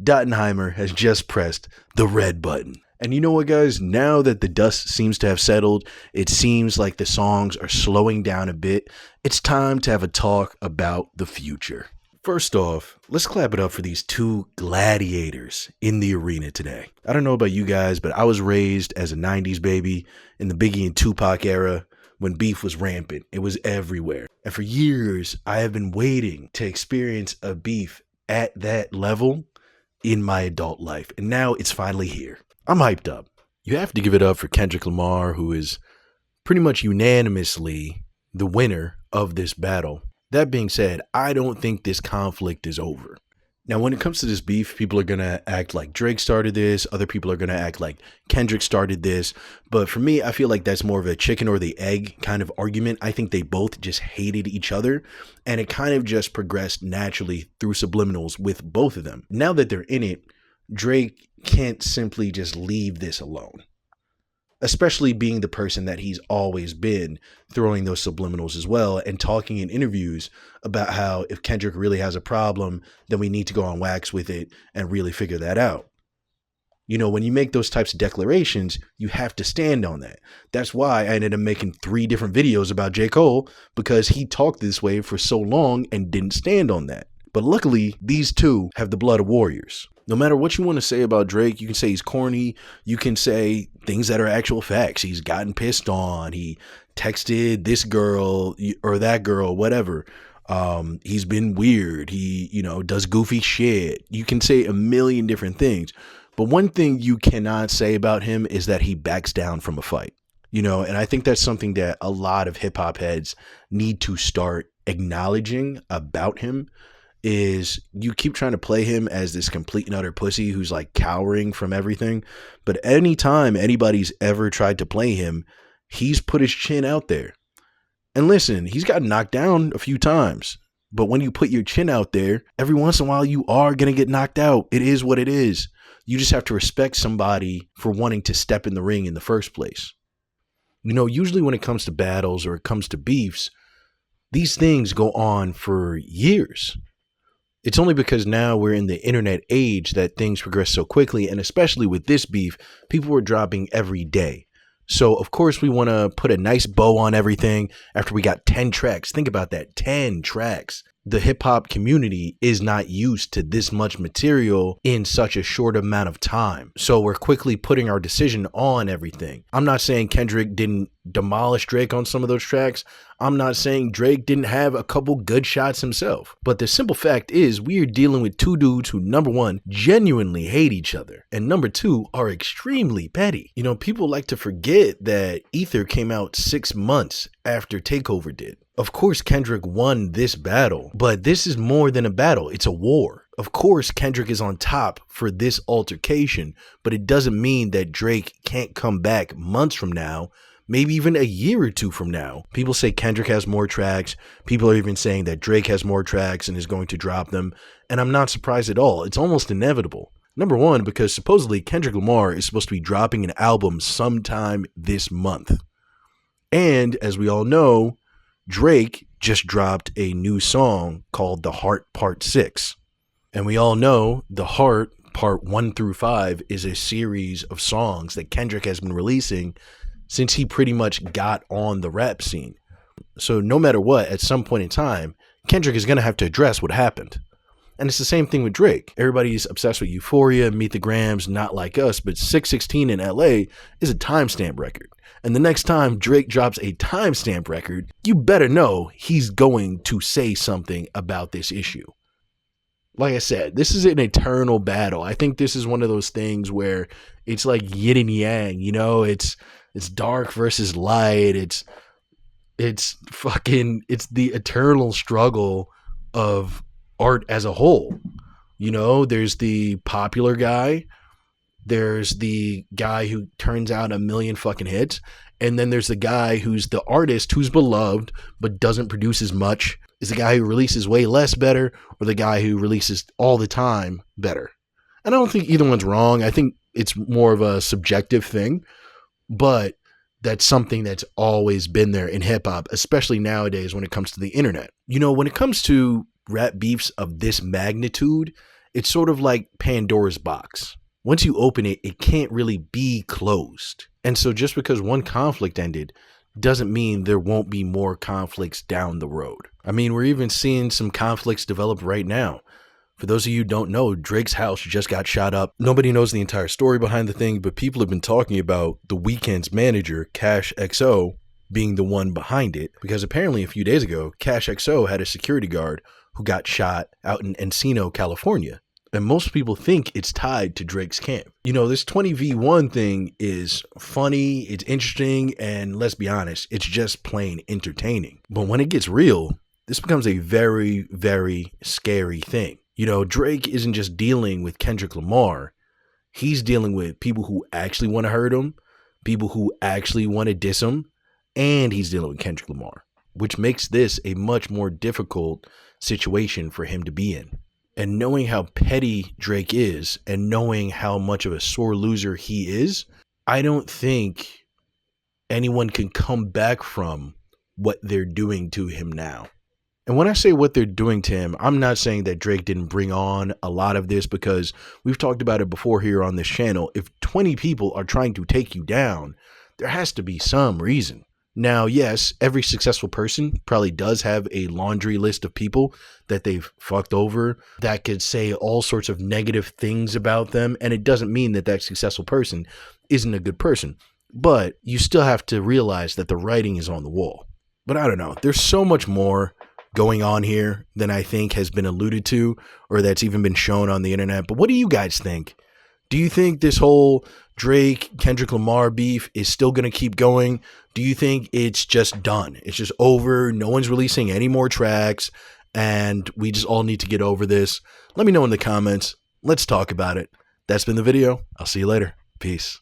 Dottenheimer has just pressed the red button. And you know what, guys? Now that the dust seems to have settled, it seems like the songs are slowing down a bit. It's time to have a talk about the future. First off, let's clap it up for these two gladiators in the arena today. I don't know about you guys, but I was raised as a 90s baby in the Biggie and Tupac era when beef was rampant. It was everywhere. And for years, I have been waiting to experience a beef at that level in my adult life. And now it's finally here. I'm hyped up. You have to give it up for Kendrick Lamar, who is pretty much unanimously the winner of this battle. That being said, I don't think this conflict is over. Now, when it comes to this beef, people are going to act like Drake started this. Other people are going to act like Kendrick started this. But for me, I feel like that's more of a chicken or the egg kind of argument. I think they both just hated each other. And it kind of just progressed naturally through subliminals with both of them. Now that they're in it, Drake can't simply just leave this alone. Especially being the person that he's always been, throwing those subliminals as well and talking in interviews about how if Kendrick really has a problem, then we need to go on wax with it and really figure that out. You know, when you make those types of declarations, you have to stand on that. That's why I ended up making 3 different videos about J. Cole, because he talked this way for so long and didn't stand on that. But luckily, these two have the blood of warriors. No matter what you want to say about Drake, you can say he's corny. You can say things that are actual facts. He's gotten pissed on. He texted this girl or that girl, whatever. He's been weird. He, does goofy shit. You can say a million different things. But one thing you cannot say about him is that he backs down from a fight. And I think that's something that a lot of hip hop heads need to start acknowledging about him. Is you keep trying to play him as this complete and utter pussy who's like cowering from everything. But anytime anybody's ever tried to play him, he's put his chin out there. And listen, he's gotten knocked down a few times. But when you put your chin out there, every once in a while you are going to get knocked out. It is what it is. You just have to respect somebody for wanting to step in the ring in the first place. Usually when it comes to battles or it comes to beefs, these things go on for years. It's only because now we're in the internet age that things progress so quickly. And especially with this beef, people were dropping every day. So, of course, we want to put a nice bow on everything after we got 10 tracks. Think about that, 10 tracks. The hip hop community is not used to this much material in such a short amount of time. So we're quickly putting our decision on everything. I'm not saying Kendrick didn't demolish Drake on some of those tracks. I'm not saying Drake didn't have a couple good shots himself. But the simple fact is we are dealing with two dudes who, number one, genuinely hate each other. And number two, are extremely petty. People like to forget that Ether came out 6 months after Takeover did. Of course, Kendrick won this battle, but this is more than a battle. It's a war. Of course, Kendrick is on top for this altercation, but it doesn't mean that Drake can't come back months from now, maybe even a year or two from now. People say Kendrick has more tracks. People are even saying that Drake has more tracks and is going to drop them. And I'm not surprised at all. It's almost inevitable. Number one, because supposedly Kendrick Lamar is supposed to be dropping an album sometime this month. And as we all know, Drake just dropped a new song called The Heart Part 6. And we all know The Heart Part 1 through 5 is a series of songs that Kendrick has been releasing since he pretty much got on the rap scene. So no matter what, at some point in time, Kendrick is going to have to address what happened. And it's the same thing with Drake. Everybody's obsessed with Euphoria, Meet the Grams, Not Like Us, but 616 in LA is a timestamp record. And the next time Drake drops a timestamp record, you better know he's going to say something about this issue. Like I said, this is an eternal battle. I think this is one of those things where it's like yin and yang, it's dark versus light. It's the eternal struggle of art as a whole. There's the popular guy. There's the guy who turns out a million fucking hits. And then there's the guy who's the artist who's beloved but doesn't produce as much. Is the guy who releases way less better, or the guy who releases all the time better? And I don't think either one's wrong. I think it's more of a subjective thing. But that's something that's always been there in hip hop, especially nowadays when it comes to the internet. When it comes to rap beefs of this magnitude, It's sort of like Pandora's box. Once you open it, it can't really be closed. And so just because one conflict ended doesn't mean there won't be more conflicts down the road. I mean, we're even seeing some conflicts develop right now. For those of you who don't know, Drake's house just got shot up. Nobody knows the entire story behind the thing, but people have been talking about The Weeknd's manager, Cash XO, being the one behind it, because apparently a few days ago, Cash XO had a security guard who got shot out in Encino, California. And most people think it's tied to Drake's camp. You know, this 20v1 thing is funny, it's interesting, and let's be honest, it's just plain entertaining. But when it gets real, this becomes a very, very scary thing. You know, Drake isn't just dealing with Kendrick Lamar. He's dealing with people who actually want to hurt him, people who actually want to diss him, and he's dealing with Kendrick Lamar, which makes this a much more difficult situation for him to be in. And knowing how petty Drake is and knowing how much of a sore loser he is, I don't think anyone can come back from what they're doing to him now. And when I say what they're doing to him, I'm not saying that Drake didn't bring on a lot of this, because we've talked about it before here on this channel. If 20 people are trying to take you down, there has to be some reason. Now, yes, every successful person probably does have a laundry list of people that they've fucked over that could say all sorts of negative things about them. And it doesn't mean that that successful person isn't a good person. But you still have to realize that the writing is on the wall. But I don't know. There's so much more going on here than I think has been alluded to, or that's even been shown on the internet. But what do you guys think? Do you think this whole Drake, Kendrick Lamar beef is still going to keep going? Do you think it's just done? It's just over. No one's releasing any more tracks and we just all need to get over this? Let me know in the comments. Let's talk about it. That's been the video. I'll see you later. Peace.